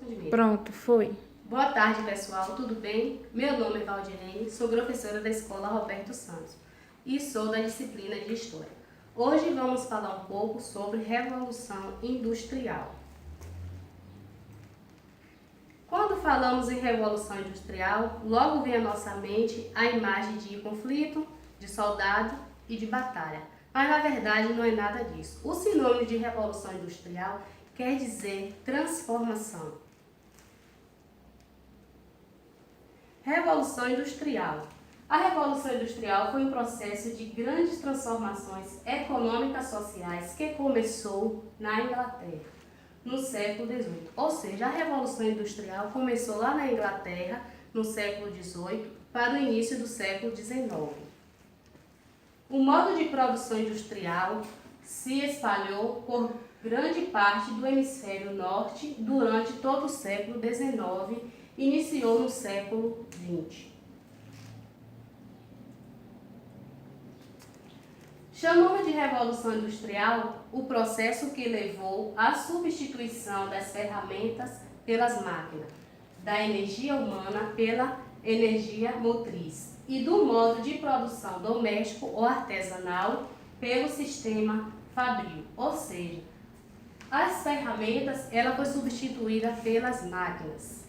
Ludmila. Pronto, foi. Boa tarde, pessoal, tudo bem? Meu nome é Valdirene, sou professora da Escola Roberto Santos e sou da disciplina de História. Hoje vamos falar um pouco sobre Revolução Industrial. Quando falamos em Revolução Industrial, logo vem à nossa mente a imagem de conflito, de soldado e de batalha. Mas na verdade não é nada disso. O sinônimo de Revolução Industrial quer dizer transformação. Revolução Industrial. A Revolução Industrial foi um processo de grandes transformações econômicas e sociais que começou na Inglaterra, no século XVIII. Ou seja, a Revolução Industrial começou lá na Inglaterra, no século XVIII, para o início do século XIX. O modo de produção industrial se espalhou por grande parte do hemisfério norte durante todo o século XIX, iniciou no século XX. Chamamos de Revolução Industrial o processo que levou à substituição das ferramentas pelas máquinas, da energia humana pela energia motriz e do modo de produção doméstico ou artesanal pelo sistema fabril, ou seja, as ferramentas ela foi substituída pelas máquinas.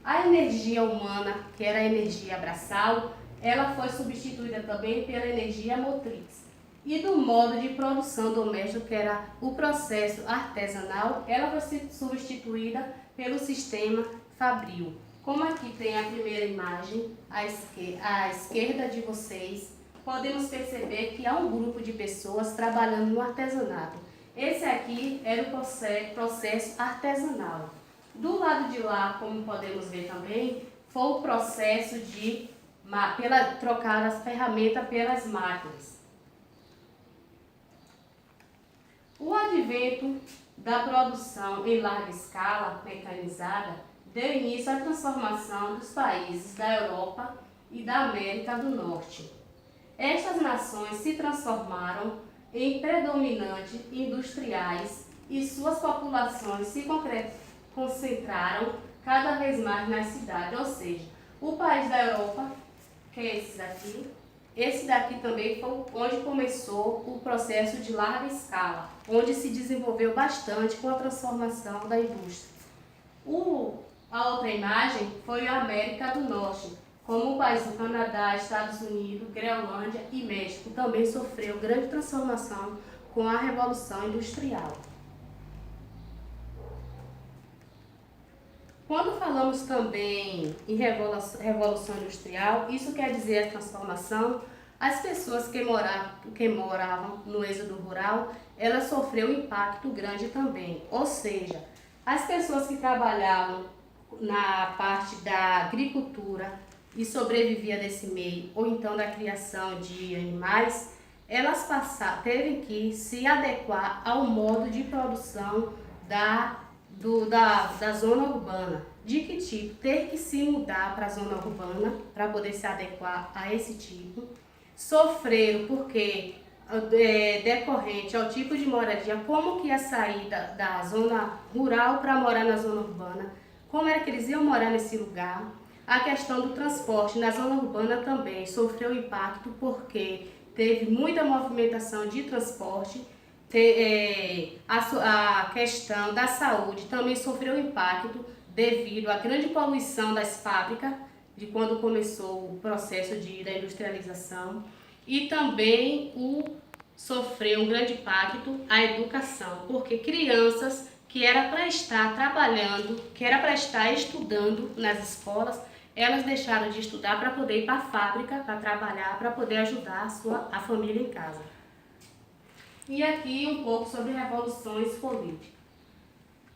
A energia humana, que era a energia braçal, ela foi substituída também pela energia motriz. E do modo de produção doméstico, que era o processo artesanal, ela foi substituída pelo sistema fabril. Como aqui tem a primeira imagem, à esquerda de vocês, podemos perceber que há um grupo de pessoas trabalhando no artesanato. Esse aqui era o processo artesanal. Do lado de lá, como podemos ver também, foi o processo de trocar as ferramentas pelas máquinas. O advento da produção em larga escala mecanizada deu início à transformação dos países da Europa e da América do Norte. Estas nações se transformaram em predominantes industriais e suas populações se concentraram cada vez mais nas cidades, ou seja, o país da Europa, que é esse daqui também foi onde começou o processo de larga escala, onde se desenvolveu bastante com a transformação da indústria. A outra imagem foi a América do Norte, como o país do Canadá, Estados Unidos, Groenlândia e México também sofreu grande transformação com a Revolução Industrial. Quando falamos também em Revolução Industrial, isso quer dizer a transformação. As pessoas que moravam no êxodo rural, elas sofreram um impacto grande também. Ou seja, as pessoas que trabalhavam na parte da agricultura e sobreviviam desse meio, ou então da criação de animais, elas teve que se adequar ao modo de produção da zona urbana. De que tipo? Ter que se mudar para a zona urbana para poder se adequar a esse tipo. Sofreram porque, decorrente ao tipo de moradia, como que ia sair da zona rural para morar na zona urbana, como era que eles iam morar nesse lugar. A questão do transporte na zona urbana também sofreu impacto porque teve muita movimentação de transporte. A questão da saúde também sofreu impacto devido à grande poluição das fábricas, de quando começou o processo da industrialização, e também sofreu um grande impacto a educação, porque crianças que era para estar trabalhando, que era para estar estudando nas escolas, elas deixaram de estudar para poder ir para a fábrica, para trabalhar, para poder ajudar a família em casa. E aqui um pouco sobre revoluções políticas.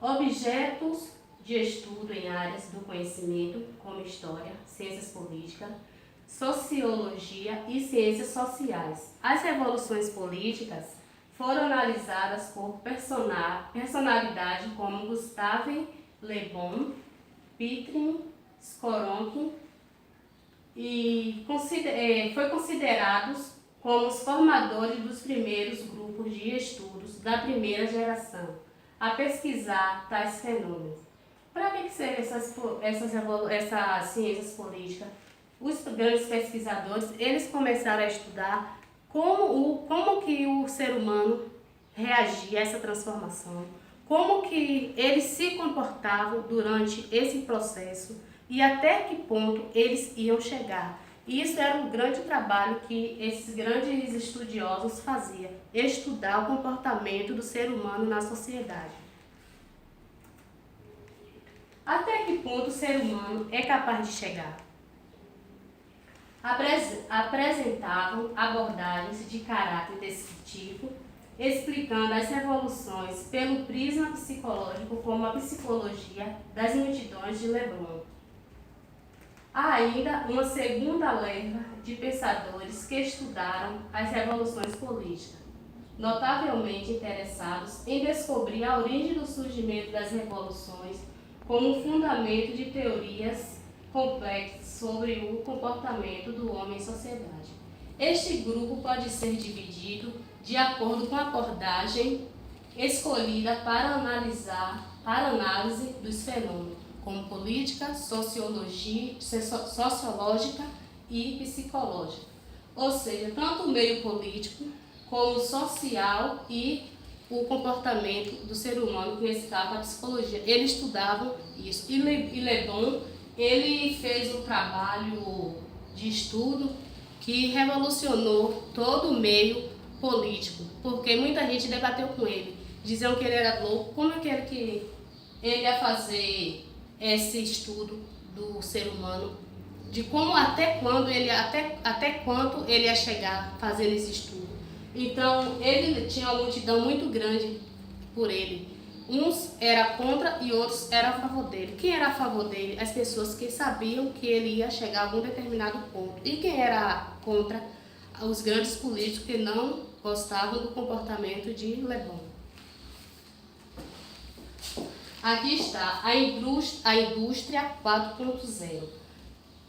Objetos de estudo em áreas do conhecimento, como história, ciências políticas, sociologia e ciências sociais. As revoluções políticas foram analisadas por personalidades como Gustave Le Bon, Pietro Skoronkin, e foi considerados como os formadores dos primeiros grupos de estudos da primeira geração a pesquisar tais fenômenos. Para que ser essas ciências políticas? Os grandes pesquisadores, eles começaram a estudar como que o ser humano reagia a essa transformação, como que eles se comportavam durante esse processo e até que ponto eles iam chegar. E isso era um grande trabalho que esses grandes estudiosos faziam, estudar o comportamento do ser humano na sociedade. Até que ponto o ser humano é capaz de chegar? Apresentavam abordagens de caráter descritivo, explicando as revoluções pelo prisma psicológico, como a psicologia das multidões de Leblon. Há ainda uma segunda leva de pensadores que estudaram as revoluções políticas, notavelmente interessados em descobrir a origem do surgimento das revoluções como fundamento de teorias complexas sobre o comportamento do homem em sociedade. Este grupo pode ser dividido de acordo com a abordagem escolhida para análise dos fenômenos, como política, sociológica e psicológica. Ou seja, tanto o meio político como o social e o comportamento do ser humano, que nesse caso a psicologia. Eles estudavam isso. E Leblon, ele fez um trabalho de estudo que revolucionou todo o meio político, porque muita gente debateu com ele, diziam que ele era louco. Como é que ele ia fazer esse estudo do ser humano, de como até quando até quanto ele ia chegar fazendo esse estudo. Então ele tinha uma multidão muito grande por ele. Uns eram contra e outros eram a favor dele. Quem era a favor dele? As pessoas que sabiam que ele ia chegar a algum determinado ponto. E quem era contra? Os grandes políticos que não gostavam do comportamento de Leblon. Aqui está a indústria 4.0.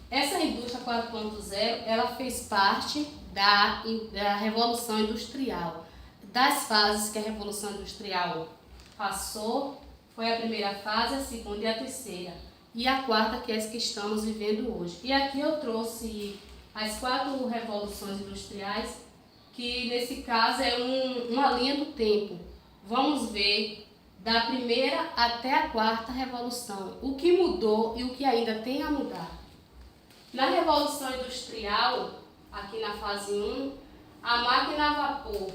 Essa indústria 4.0, ela fez parte da Revolução Industrial. Das fases que a Revolução Industrial passou, foi a primeira fase, a segunda e a terceira. E a quarta, que é essa que estamos vivendo hoje. E aqui eu trouxe as 4 revoluções industriais, que nesse caso é uma linha do tempo. Vamos ver da primeira até a quarta revolução, o que mudou e o que ainda tem a mudar. Na Revolução Industrial, aqui na fase 1, a máquina a vapor,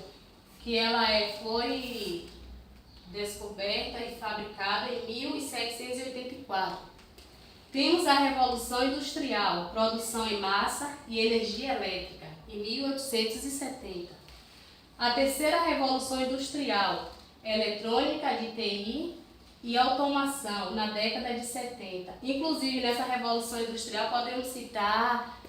que ela foi descoberta e fabricada em 1784. Temos a Revolução Industrial, produção em massa e energia elétrica, em 1870. A terceira Revolução Industrial, eletrônica de TI e automação, na década de 70. Inclusive, nessa Revolução Industrial, podemos citar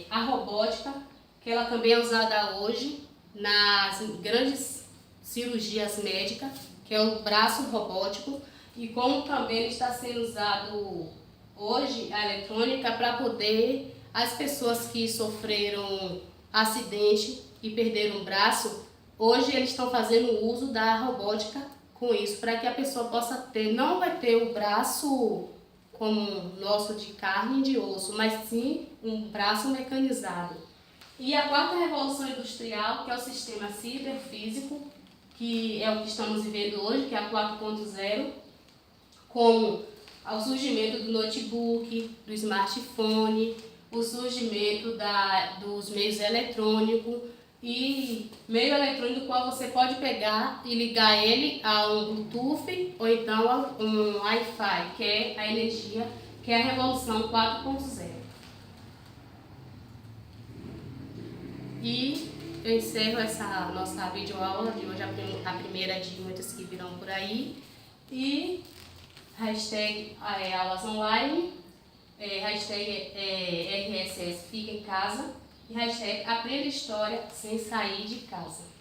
a robótica, que ela também é usada hoje nas grandes cirurgias médicas, que é o braço robótico, e como também está sendo usado hoje a eletrônica para poder as pessoas que sofreram acidente e perderam o braço, hoje eles estão fazendo uso da robótica com isso, para que a pessoa possa ter, não vai ter o braço como nosso de carne e de osso, mas sim um braço mecanizado. E a quarta revolução industrial, que é o sistema ciberfísico, que é o que estamos vivendo hoje, que é a 4.0, com o surgimento do notebook, do smartphone, o surgimento dos meios eletrônicos, e meio eletrônico do qual você pode pegar e ligar ele a um Bluetooth ou então a um Wi-Fi, que é a energia, que é a revolução 4.0. E eu encerro essa nossa videoaula de hoje, a primeira de muitas que virão por aí. E hashtag aulas online, hashtag RSS fica em casa, e hashtag aprenda história sem sair de casa.